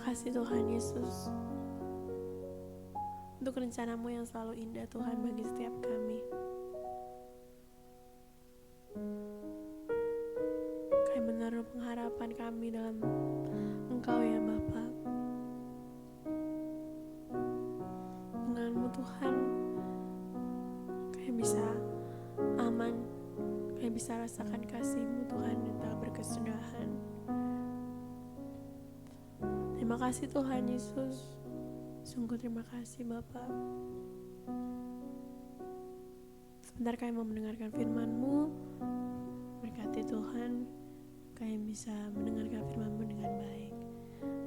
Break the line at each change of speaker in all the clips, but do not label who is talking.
kasih Tuhan Yesus untuk rencanamu yang selalu indah Tuhan bagi setiap kami. Kami menaruh pengharapan kami dalam Engkau ya Bapa. Denganmu Tuhan, kami bisa aman, kami bisa rasakan kasih-Mu Tuhan yang tak berkesudahan. Terima kasih Tuhan Yesus, sungguh terima kasih Bapa. Sebentar kami mau mendengarkan firman-Mu. Berkati Tuhan, kami bisa mendengarkan firman-Mu dengan baik.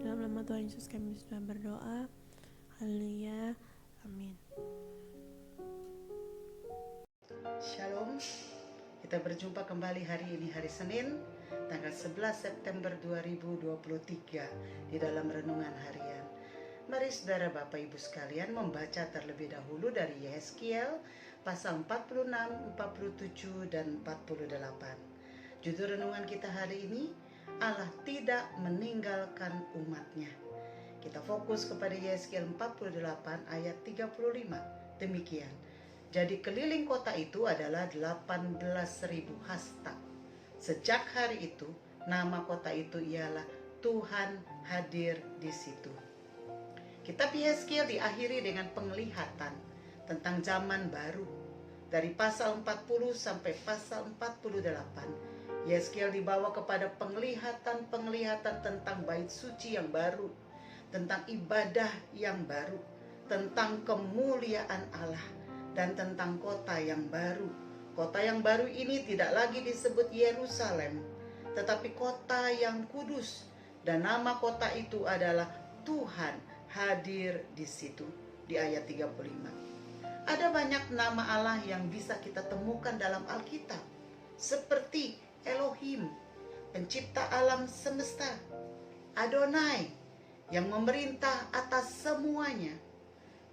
Dalam nama Tuhan Yesus kami sudah berdoa. Haleluya, amin.
Shalom, kita berjumpa kembali hari ini, hari Senin, tanggal 11 September 2023 di dalam Renungan Harian. Mari saudara Bapak Ibu sekalian membaca terlebih dahulu dari Yehezkiel pasal 46, 47, dan 48. Judul renungan kita hari ini, Allah tidak meninggalkan umatnya. Kita fokus kepada Yehezkiel 48 ayat 35. Demikian. Jadi keliling kota itu adalah 18.000 hasta. Sejak hari itu, nama kota itu ialah Tuhan hadir di situ. Kitab Yehezkiel diakhiri dengan penglihatan tentang zaman baru. Dari pasal 40 sampai pasal 48, Yehezkiel dibawa kepada penglihatan-penglihatan tentang bait suci yang baru, tentang ibadah yang baru, tentang kemuliaan Allah, dan tentang kota yang baru. Kota yang baru ini tidak lagi disebut Yerusalem, tetapi kota yang kudus. Dan nama kota itu adalah Tuhan hadir di situ, di ayat 35. Ada banyak nama Allah yang bisa kita temukan dalam Alkitab, seperti Elohim, pencipta alam semesta, Adonai, yang memerintah atas semuanya,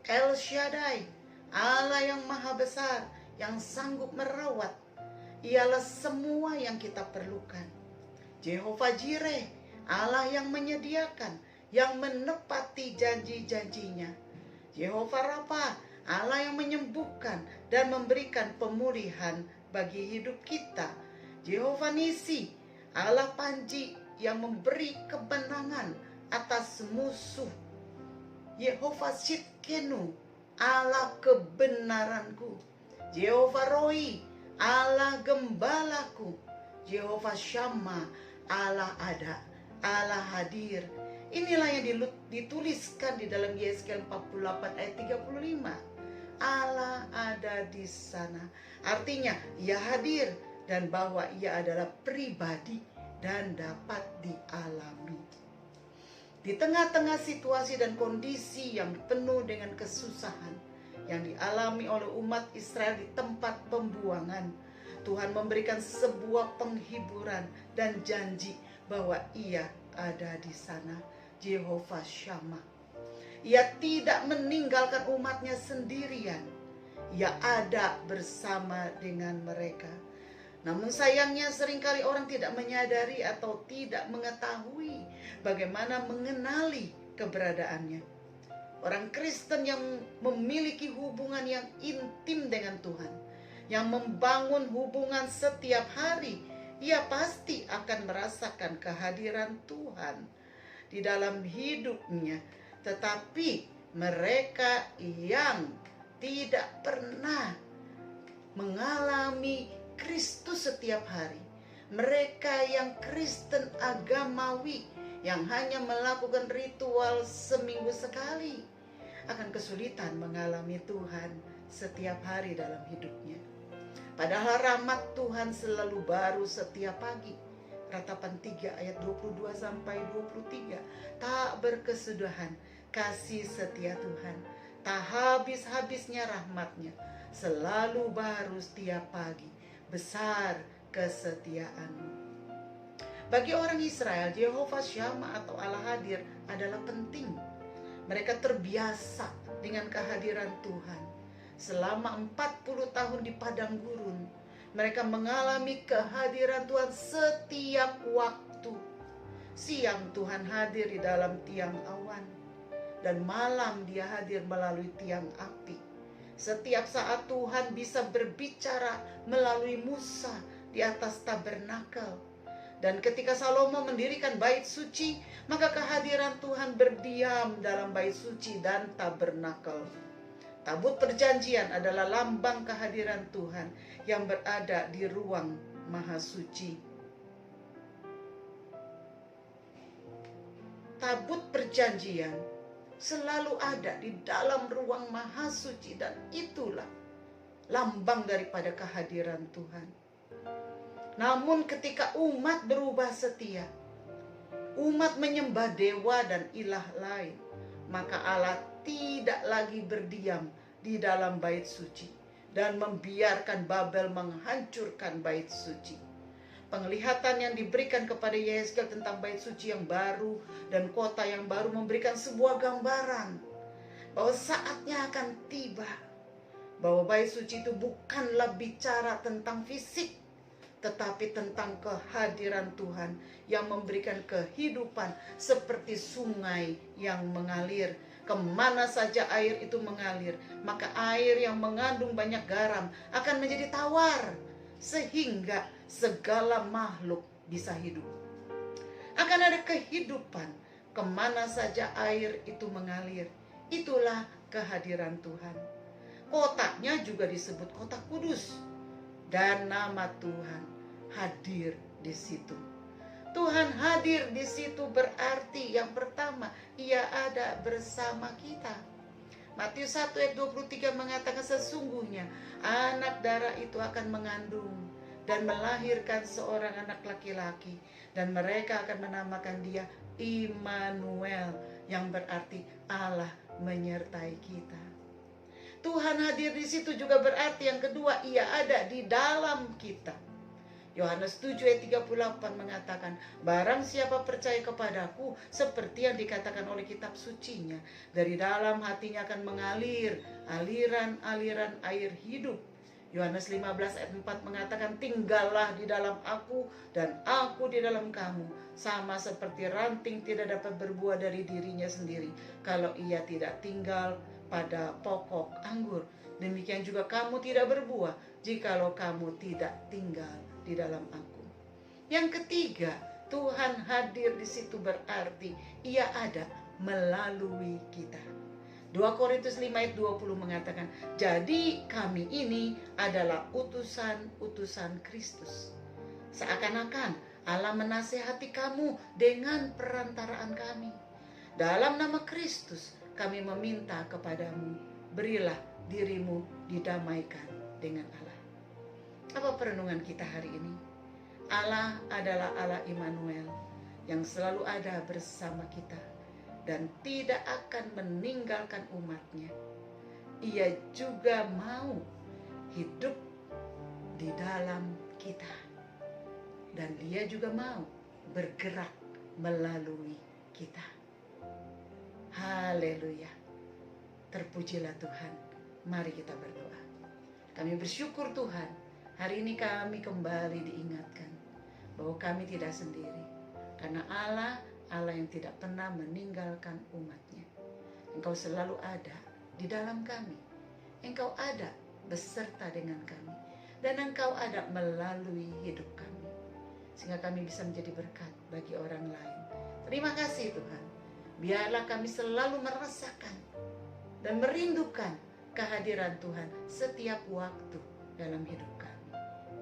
El Shaddai, Allah yang maha besar, yang sanggup merawat, ialah semua yang kita perlukan. Jehovah Jireh, Allah yang menyediakan, yang menepati janji-janjinya. Jehovah Rafa, Allah yang menyembuhkan dan memberikan pemulihan bagi hidup kita. Jehovah Nisi, Allah Panji yang memberi kemenangan atas musuh. Jehovah Sidkenu, Allah kebenaranku. Jehovah Roi, Allah gembalaku. Jehovah Shammah, Allah ada, Allah hadir. Inilah yang dituliskan di dalam Yehezkiel 48 ayat 35. Allah ada di sana. Artinya Ia hadir dan bahwa Ia adalah pribadi dan dapat dialami. Di tengah-tengah situasi dan kondisi yang penuh dengan kesusahan yang dialami oleh umat Israel di tempat pembuangan, Tuhan memberikan sebuah penghiburan dan janji bahwa Ia ada di sana. Jehovah Shammah. Ia tidak meninggalkan umatnya sendirian. Ia ada bersama dengan mereka. Namun sayangnya seringkali orang tidak menyadari atau tidak mengetahui bagaimana mengenali keberadaannya. Orang Kristen yang memiliki hubungan yang intim dengan Tuhan, yang membangun hubungan setiap hari, ia pasti akan merasakan kehadiran Tuhan di dalam hidupnya. Tetapi mereka yang tidak pernah mengalami Kristus setiap hari, mereka yang Kristen agamawi, yang hanya melakukan ritual seminggu sekali, akan kesulitan mengalami Tuhan setiap hari dalam hidupnya. Padahal rahmat Tuhan selalu baru setiap pagi. Ratapan 3 ayat 22 sampai 23. Tak berkesudahan kasih setia Tuhan, tak habis-habisnya rahmatnya, selalu baru setiap pagi, besar kesetiaanmu. Bagi orang Israel, Jehovah Shammah atau Allah hadir adalah penting. Mereka terbiasa dengan kehadiran Tuhan. Selama 40 tahun di padang gurun, mereka mengalami kehadiran Tuhan setiap waktu. Siang Tuhan hadir di dalam tiang awan, dan malam Dia hadir melalui tiang api. Setiap saat Tuhan bisa berbicara melalui Musa di atas tabernakel. Dan ketika Salomo mendirikan bait suci, maka kehadiran Tuhan berdiam dalam bait suci dan tabernakel. Tabut perjanjian adalah lambang kehadiran Tuhan yang berada di ruang maha suci. Tabut perjanjian selalu ada di dalam ruang maha suci, dan itulah lambang daripada kehadiran Tuhan. Namun ketika umat berubah setia, umat menyembah dewa dan ilah lain, maka Allah tidak lagi berdiam di dalam bait suci dan membiarkan Babel menghancurkan bait suci. Penglihatan yang diberikan kepada Yehezkiel tentang bait suci yang baru dan kota yang baru memberikan sebuah gambaran bahwa saatnya akan tiba, bahwa bait suci itu bukanlah bicara tentang fisik, tetapi tentang kehadiran Tuhan yang memberikan kehidupan seperti sungai yang mengalir. Kemana saja air itu mengalir, maka air yang mengandung banyak garam akan menjadi tawar, sehingga segala makhluk bisa hidup. Akan ada kehidupan kemana saja air itu mengalir. Itulah kehadiran Tuhan. Kotanya juga disebut kota kudus, dan nama Tuhan hadir di situ. Tuhan hadir di situ berarti yang pertama, Ia ada bersama kita. Matius 1 ayat 23 mengatakan, sesungguhnya anak darah itu akan mengandung dan melahirkan seorang anak laki-laki, dan mereka akan menamakan dia Immanuel, yang berarti Allah menyertai kita. Tuhan hadir di situ juga berarti yang kedua, Ia ada di dalam kita. Yohanes 7 ayat 38 mengatakan, barang siapa percaya kepadaku, seperti yang dikatakan oleh kitab sucinya, dari dalam hatinya akan mengalir aliran-aliran air hidup. Yohanes 15 ayat 4 mengatakan, tinggallah di dalam aku dan aku di dalam kamu, sama seperti ranting tidak dapat berbuah dari dirinya sendiri kalau ia tidak tinggal pada pokok anggur. Demikian juga kamu tidak berbuah jikalau kamu tidak tinggal di dalam aku. Yang ketiga, Tuhan hadir di situ berarti Ia ada melalui kita. 2 Korintus 5 ayat 20 mengatakan, jadi kami ini adalah utusan-utusan Kristus. Seakan-akan Allah menasihati kamu dengan perantaraan kami. Dalam nama Kristus kami meminta kepadamu, berilah dirimu didamaikan dengan Allah. Apa perenungan kita hari ini? Allah adalah Allah Immanuel yang selalu ada bersama kita dan tidak akan meninggalkan umatnya. Ia juga mau hidup di dalam kita, dan Dia juga mau bergerak melalui kita. Haleluya. Terpujilah Tuhan. Mari kita berdoa. Kami bersyukur Tuhan, hari ini kami kembali diingatkan bahwa kami tidak sendiri, karena Allah yang tidak pernah meninggalkan umatnya. Engkau selalu ada di dalam kami. Engkau ada beserta dengan kami, dan Engkau ada melalui hidup kami, sehingga kami bisa menjadi berkat bagi orang lain. Terima kasih Tuhan. Biarlah kami selalu merasakan dan merindukan kehadiran Tuhan setiap waktu dalam hidup kami.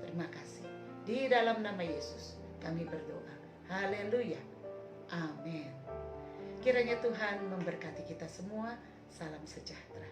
Terima kasih. Di dalam nama Yesus kami berdoa. Haleluya. Amin. Kiranya Tuhan memberkati kita semua. Salam sejahtera.